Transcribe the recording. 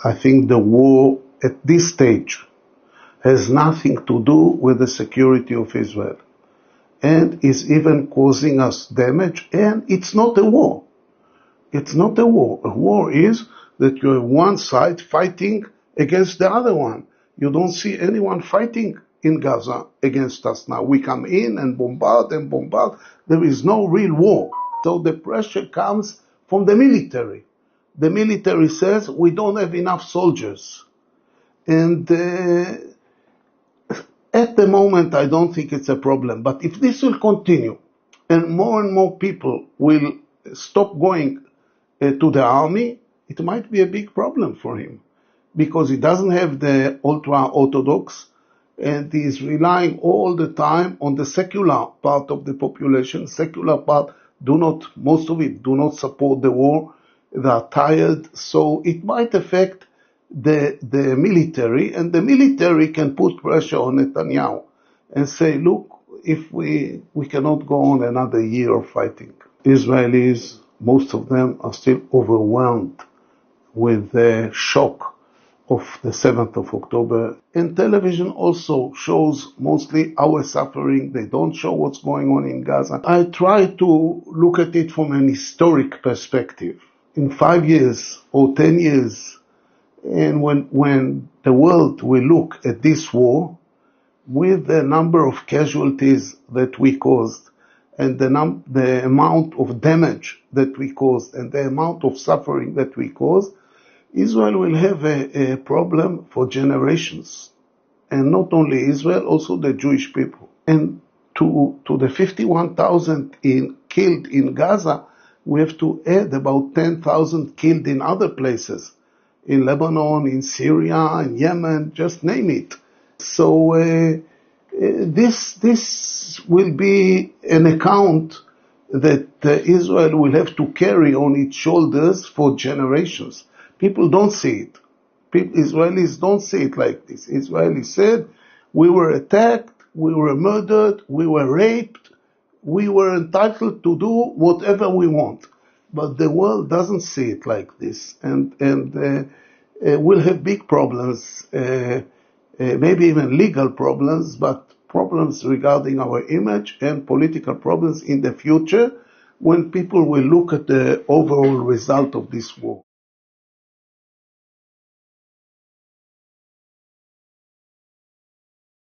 I think the war at this stage has nothing to do with the security of Israel and is even causing us damage, and it's not a war. It's not a war. A war is that you have one side fighting against the other one. You don't see anyone fighting in Gaza against us now. We come in and bombard and bombard. There is no real war. So the pressure comes from the military. The military says we don't have enough soldiers. And at the moment, I don't think it's a problem. But if this will continue and more people will stop going to the army, it might be a big problem for him, because he doesn't have the ultra-Orthodox and he is relying all the time on the secular part of the population. Secular part most of it do not support the war. They are tired, so it might affect the military, and the military can put pressure on Netanyahu and say, look, if we cannot go on another year of fighting. Israelis, most of them are still overwhelmed with the shock of the 7th of October. And television also shows mostly our suffering. They don't show what's going on in Gaza. I try to look at it from an historic perspective. In 5 years or 10 years, and when the world will look at this war with the number of casualties that we caused and the amount of damage that we caused and the amount of suffering that we caused, Israel will have a problem for generations. And not only Israel, also the Jewish people. And to the 51,000 killed in Gaza, we have to add about 10,000 killed in other places. In Lebanon, in Syria, in Yemen, just name it. So this will be an account that Israel will have to carry on its shoulders for generations. People don't see it. Israelis don't see it like this. Israelis said, we were attacked, we were murdered, we were raped, we were entitled to do whatever we want. But the world doesn't see it like this, and we'll have big problems, maybe even legal problems, but problems regarding our image and political problems in the future when people will look at the overall result of this war.